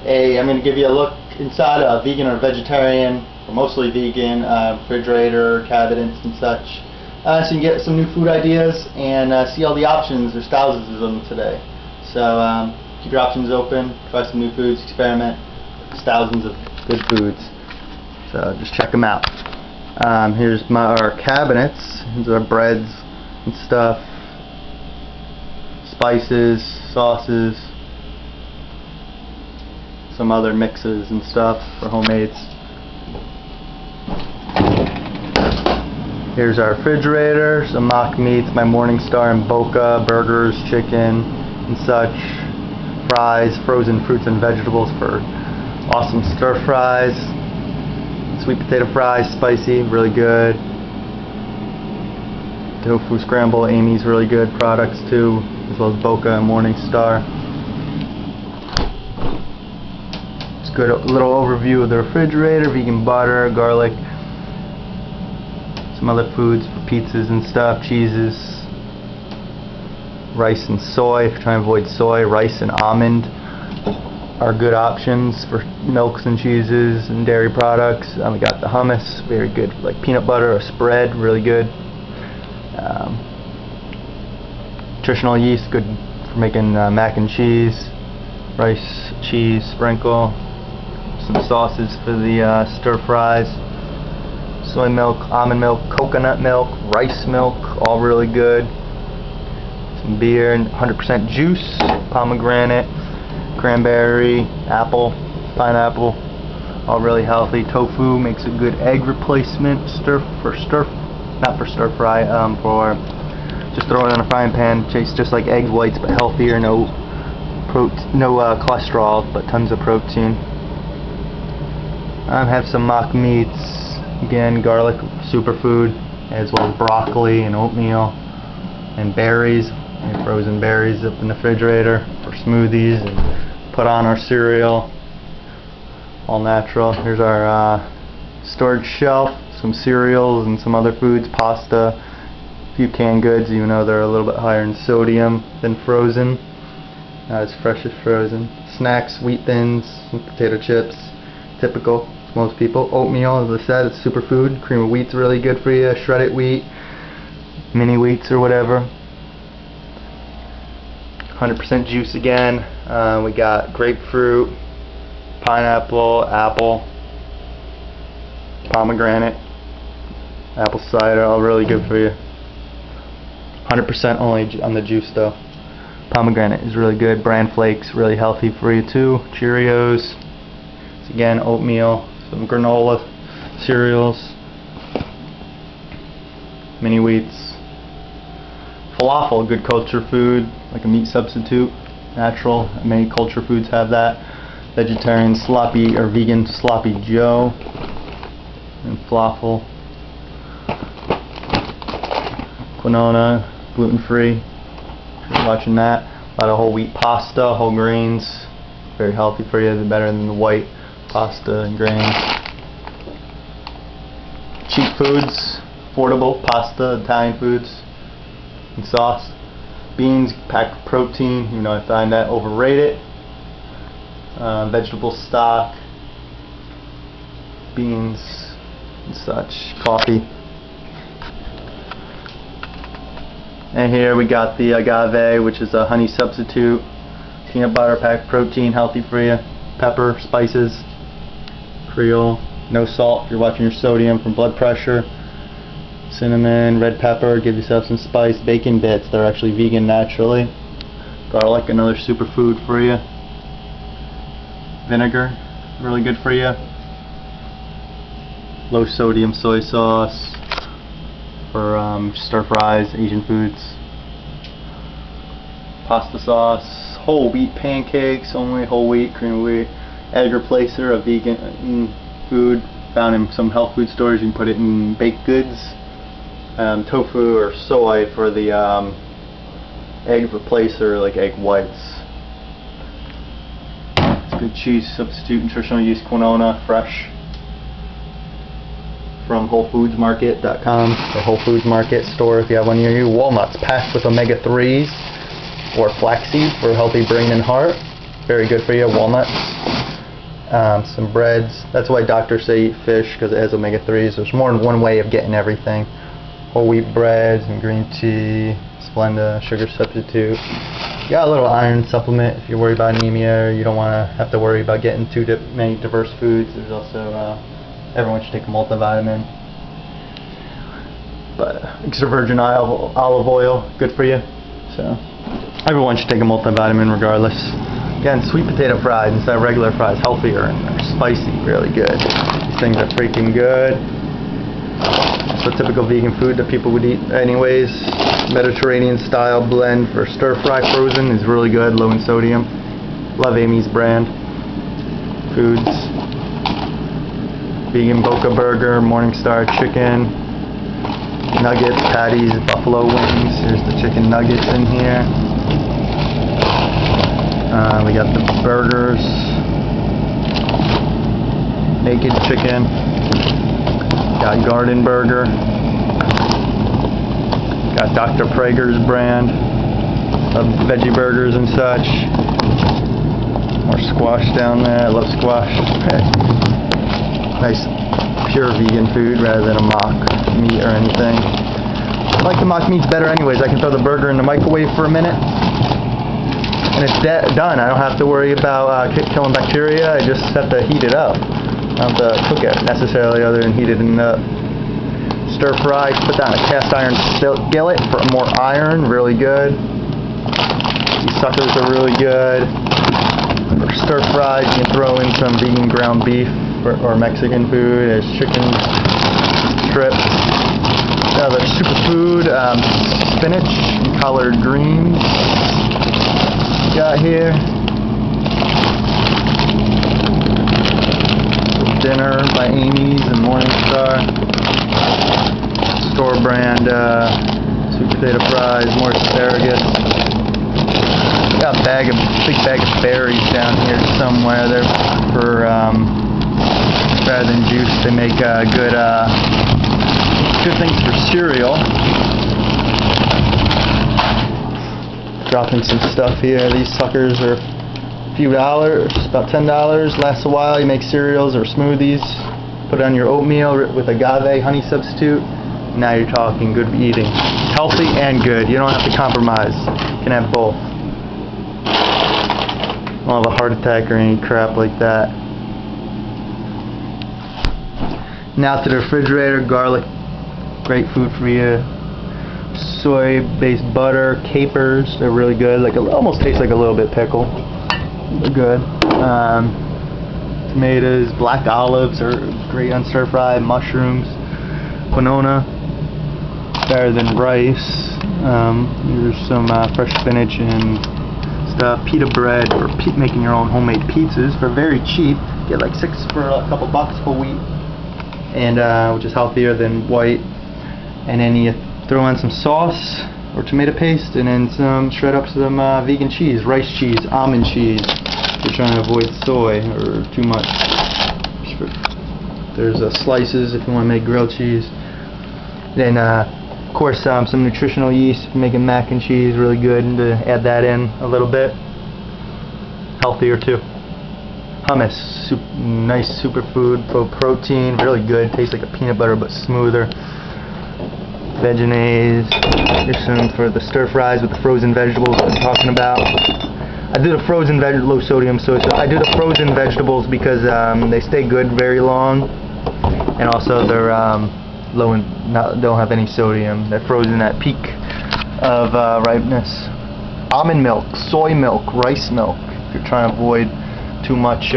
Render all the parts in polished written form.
I'm going to give you a look inside a vegan or vegetarian, or mostly vegan, refrigerator, cabinets and such. So you can get some new food ideas and see all the options. There's thousands of them today. So keep your options open, try some new foods, experiment. There's thousands of good foods. So just check them out. Here's our cabinets. These are breads and stuff, spices, sauces, some other mixes and stuff for homemades. Here's our refrigerator, some mock meats, my Morningstar and Boca, burgers, chicken and such, fries, frozen fruits and vegetables for awesome stir fries, sweet potato fries, spicy, really good. Tofu scramble, Amy's really good products too, as well as Boca and Morningstar. It's a good little overview of the refrigerator, vegan butter, garlic, some other foods for pizzas and stuff, cheeses, rice and soy. If you're trying to avoid soy, rice and almond are good options for milks and cheeses and dairy products. We got the hummus, very good, like peanut butter, a spread, really good. Nutritional yeast, good for making mac and cheese, rice, cheese, sprinkle, some sauces for the stir fries, soy milk, almond milk, coconut milk, rice milk, all really good. Some beer and 100% juice, pomegranate, cranberry, apple, pineapple, all really healthy. Tofu makes a good egg replacement, for just throw it in a frying pan. Tastes just like egg whites but healthier. No cholesterol, but tons of protein. I have some mock meats. Again, garlic superfood, as well as broccoli and oatmeal and berries, and frozen berries up in the refrigerator for smoothies and put on our cereal. All natural. Here's our storage shelf, some cereals and some other foods, pasta, a few canned goods, even though they're a little bit higher in sodium than frozen. Not as fresh as frozen. Snacks, wheat thins, potato chips, typical. Most people. Oatmeal, as I said, it's superfood. Cream of wheat's really good for you. Shredded wheat, mini wheats or whatever. 100% juice again. We got grapefruit, pineapple, apple, pomegranate, apple cider, all really good for you. 100% only on the juice though. Pomegranate is really good. Bran flakes, really healthy for you too. Cheerios. Again, oatmeal, some granola, cereals, mini wheats, falafel, good culture food, like a meat substitute, natural. Many culture foods have that. Vegetarian sloppy or vegan sloppy Joe, and falafel, quinoa, gluten-free. If you're watching that, a lot of whole wheat pasta, whole grains, very healthy for you. They're better than the white pasta and grains. Cheap foods, affordable pasta, Italian foods, and sauce. Beans, packed protein, even though I find that overrated. Vegetable stock, beans and such, coffee. And here we got the agave, which is a honey substitute. Peanut butter, packed protein, healthy for you. Pepper, spices, Creole, no salt if you're watching your sodium from blood pressure. Cinnamon, red pepper, give yourself some spice. Bacon bits, they're actually vegan naturally. Garlic, another superfood for you. Vinegar, really good for you. Low sodium soy sauce for stir fries, Asian foods. Pasta sauce, whole wheat pancakes, only whole wheat, cream of wheat. Egg replacer, a vegan food found in some health food stores. You can put it in baked goods. Tofu or soy for the egg replacer, like egg whites. It's good cheese substitute, nutritional yeast, quinoa, fresh from WholeFoodsMarket.com or Whole Foods Market store if you have one near you. Walnuts packed with omega-3s or flaxseed for healthy brain and heart. Very good for you. Walnuts. some breads. That's why doctors say eat fish, because it has omega-3s. There's more than one way of getting everything. Whole wheat breads and green tea, Splenda, sugar substitute. You got a little iron supplement if you're worried about anemia, or you don't want to have to worry about getting too many diverse foods. There's also, everyone should take a multivitamin. But extra virgin olive oil, good for you. So everyone should take a multivitamin regardless. Again, sweet potato fries instead of regular fries, healthier and they're spicy, really good. These things are freaking good. So typical vegan food that people would eat anyways. Mediterranean style blend for stir fry frozen is really good, low in sodium. Love Amy's brand. Foods. Vegan Boca burger, Morningstar chicken, nuggets, patties, buffalo wings. Here's the chicken nuggets in here. We got the burgers, naked chicken, got garden burger, got Dr. Prager's brand of veggie burgers and such. More squash down there. I love squash. Nice pure vegan food rather than a mock meat or anything. I like the mock meats better anyways. I can throw the burger in the microwave for a minute and it's done. I don't have to worry about killing bacteria. I just have to heat it up. I don't have to cook it necessarily other than heat it up. Stir fry, put that in a cast iron skillet for more iron, really good. These suckers are really good. For stir fries, you can throw in some vegan ground beef or Mexican food. There's chicken strips. Another superfood, spinach and collard greens. Got here dinner by Amy's and Morningstar. Store brand sweet potato fries, more asparagus. Got a big bag of berries down here somewhere. They're for rather than juice, they make good things for cereal. Dropping some stuff here. These suckers are a few dollars, about $10. Lasts a while. You make cereals or smoothies. Put it on your oatmeal with agave honey substitute. Now you're talking good eating. Healthy and good. You don't have to compromise. You can have both. You won't have a heart attack or any crap like that. Now to the refrigerator. Garlic, great food for you. Soy-based butter, capers, they're really good. Almost tastes like a little bit pickle. They're good. Tomatoes, black olives are great on stir fry. Mushrooms, quinoa, better than rice. There's some fresh spinach and stuff. Pita bread for making your own homemade pizzas for very cheap. Get like 6 for a couple bucks whole wheat, and which is healthier than white. And then you throw on some sauce or tomato paste, and then shred up some vegan cheese, rice cheese, almond cheese. If you're trying to avoid soy or too much. There's slices if you want to make grilled cheese. Then of course some nutritional yeast if you're making mac and cheese, really good, and to add that in a little bit. Healthier too. Hummus, nice superfood, full protein, really good. Tastes like a peanut butter but smoother. Veggies. Here's some for the stir fries with the frozen vegetables I was talking about. I do the frozen low sodium soy sauce. I do the frozen vegetables because they stay good very long, and also they're low in, don't have any sodium. They're frozen at peak of ripeness. Almond milk, soy milk, rice milk. If you're trying to avoid too much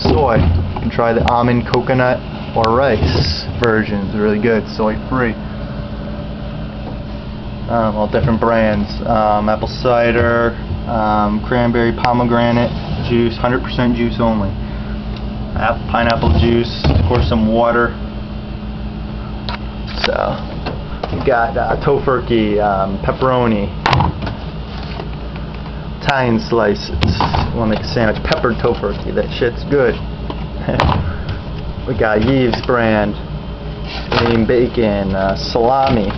soy, you can try the almond, coconut, or rice versions. They're really good, soy free. All different brands. Apple cider, cranberry, pomegranate juice, 100% juice only. Pineapple juice, of course some water. So, we got tofurkey, pepperoni, Italian slices. Want to make a sandwich, peppered tofurkey. That shit's good. We got Yves brand, lean bacon, salami.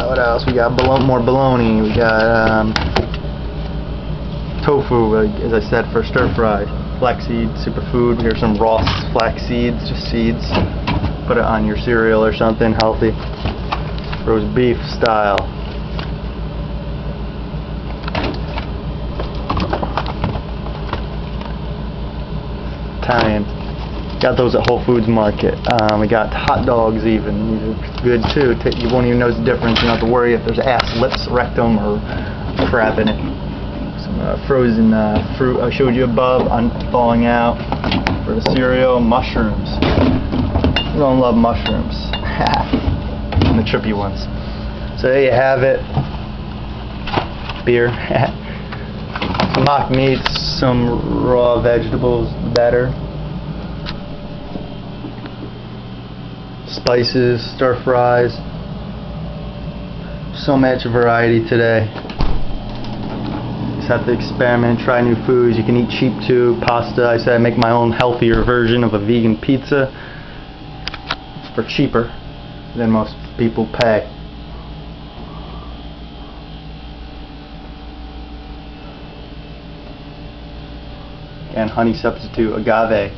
What else? We got more bologna. We got tofu, as I said, for stir fry. Flaxseed superfood. Here's some raw flax seeds, just seeds. Put it on your cereal or something healthy. Roast beef style. Italian. Got those at Whole Foods Market. We got hot dogs even. These are good too. You won't even know the difference. You don't have to worry if there's ass, lips, rectum, or crap in it. Some frozen fruit I showed you above, thawing out. For the cereal, mushrooms. You don't love mushrooms. And the trippy ones. So there you have it. Beer. Some mock meats, some raw vegetables, better. Spices, stir fries. So much variety today. Just have to experiment, try new foods. You can eat cheap too. Pasta, I said I make my own healthier version of a vegan pizza for cheaper than most people pay. And honey substitute, agave.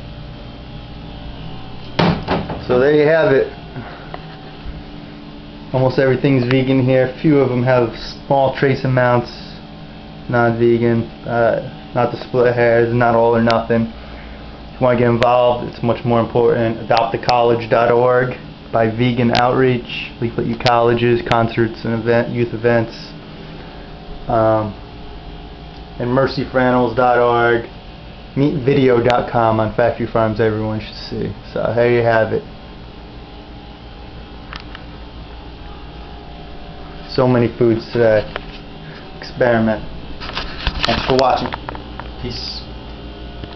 So there you have it. Almost everything's vegan here. A few of them have small trace amounts non-vegan. Not to split hairs, not all or nothing. If you want to get involved, it's much more important. AdoptACollege.org by Vegan Outreach, Leaflet U Colleges, concerts and youth events. And MercyForAnimals.org. Meatvideo.com on factory farms everyone should see. So here you have it. So many foods today. Experiment. Thanks for watching. Peace.